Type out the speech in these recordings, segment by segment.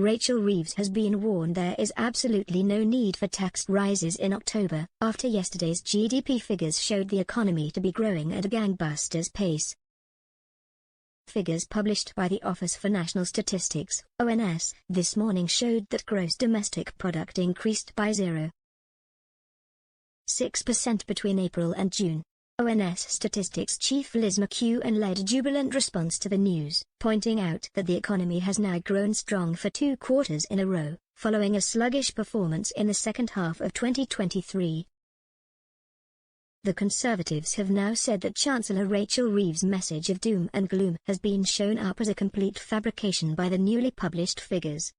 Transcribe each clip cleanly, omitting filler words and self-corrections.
Rachel Reeves has been warned there is absolutely no need for tax rises in October, after yesterday's GDP figures showed the economy to be growing at a gangbusters pace. Figures published by the Office for National Statistics, ONS, this morning showed that gross domestic product increased by 0.6% between April and June. ONS Statistics Chief Liz McEwen led a jubilant response to the news, pointing out that the economy has now grown strong for 2 quarters in a row, following a sluggish performance in the second half of 2023. The Conservatives have now said that Chancellor Rachel Reeves' message of doom and gloom has been shown up as a complete fabrication by the newly published figures.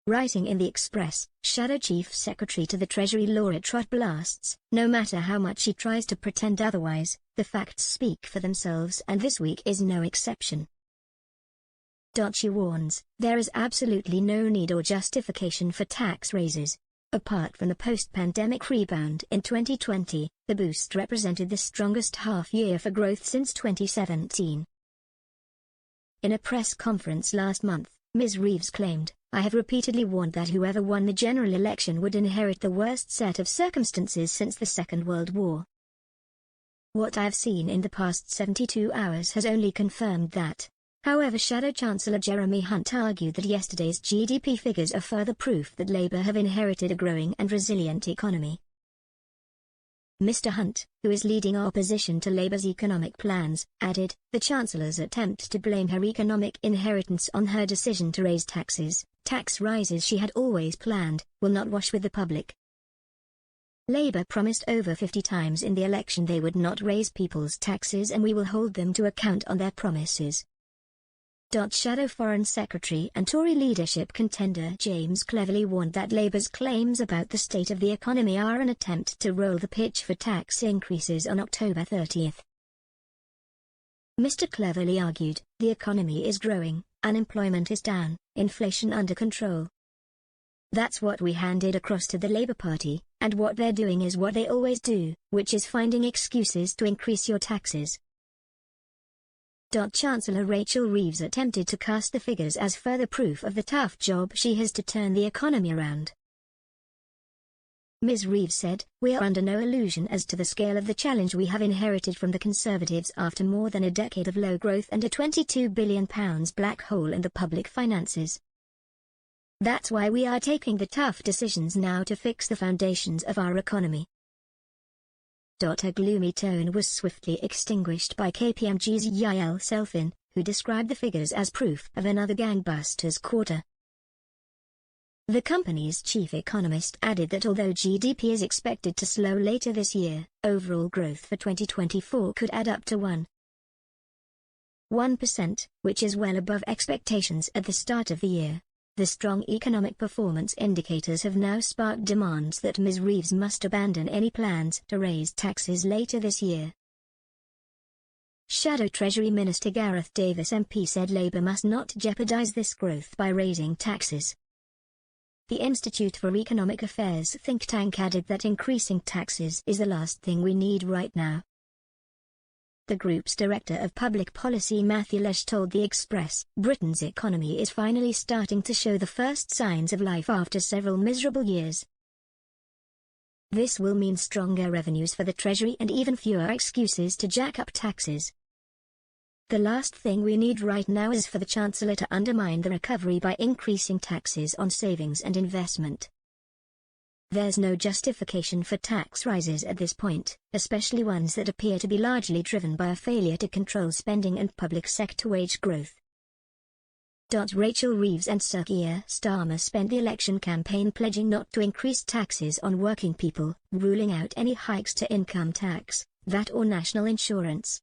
Writing in the Express, Shadow Chief Secretary to the Treasury Laura Trott blasts, "No matter how much she tries to pretend otherwise, the facts speak for themselves and this week is no exception." She warns, there is absolutely no need or justification for tax raises. Apart from the post-pandemic rebound in 2020, the boost represented the strongest half-year for growth since 2017. In a press conference last month, Ms. Reeves claimed, "I have repeatedly warned that whoever won the general election would inherit the worst set of circumstances since the Second World War. What I have seen in the past 72 hours has only confirmed that." However, Shadow Chancellor Jeremy Hunt argued that yesterday's GDP figures are further proof that Labour have inherited a growing and resilient economy. Mr. Hunt, who is leading opposition to Labour's economic plans, added, "The Chancellor's attempt to blame her economic inheritance on her decision to raise tax rises she had always planned, will not wash with the public. Labour promised over 50 times in the election they would not raise people's taxes and we will hold them to account on their promises." Shadow Foreign Secretary and Tory leadership contender James Cleverly warned that Labour's claims about the state of the economy are an attempt to roll the pitch for tax increases on October 30. Mr. Cleverly argued, "The economy is growing, unemployment is down, inflation under control. That's what we handed across to the Labour Party, and what they're doing is what they always do, which is finding excuses to increase your taxes." Chancellor Rachel Reeves attempted to cast the figures as further proof of the tough job she has to turn the economy around. Ms. Reeves said, "We are under no illusion as to the scale of the challenge we have inherited from the Conservatives after more than a decade of low growth and a £22 billion black hole in the public finances. That's why we are taking the tough decisions now to fix the foundations of our economy." Her gloomy tone was swiftly extinguished by KPMG's Yael Selfin, who described the figures as proof of another gangbusters quarter. The company's chief economist added that although GDP is expected to slow later this year, overall growth for 2024 could add up to 1%, which is well above expectations at the start of the year. The strong economic performance indicators have now sparked demands that Ms. Reeves must abandon any plans to raise taxes later this year. Shadow Treasury Minister Gareth Davis MP said Labour must not jeopardise this growth by raising taxes. The Institute for Economic Affairs think tank added that increasing taxes is the last thing we need right now. The group's Director of Public Policy Matthew Lesh told The Express, "Britain's economy is finally starting to show the first signs of life after several miserable years. This will mean stronger revenues for the Treasury and even fewer excuses to jack up taxes. The last thing we need right now is for the Chancellor to undermine the recovery by increasing taxes on savings and investment. There's no justification for tax rises at this point, especially ones that appear to be largely driven by a failure to control spending and public sector wage growth." Rachel Reeves and Sir Keir Starmer spent the election campaign pledging not to increase taxes on working people, ruling out any hikes to income tax, VAT or national insurance.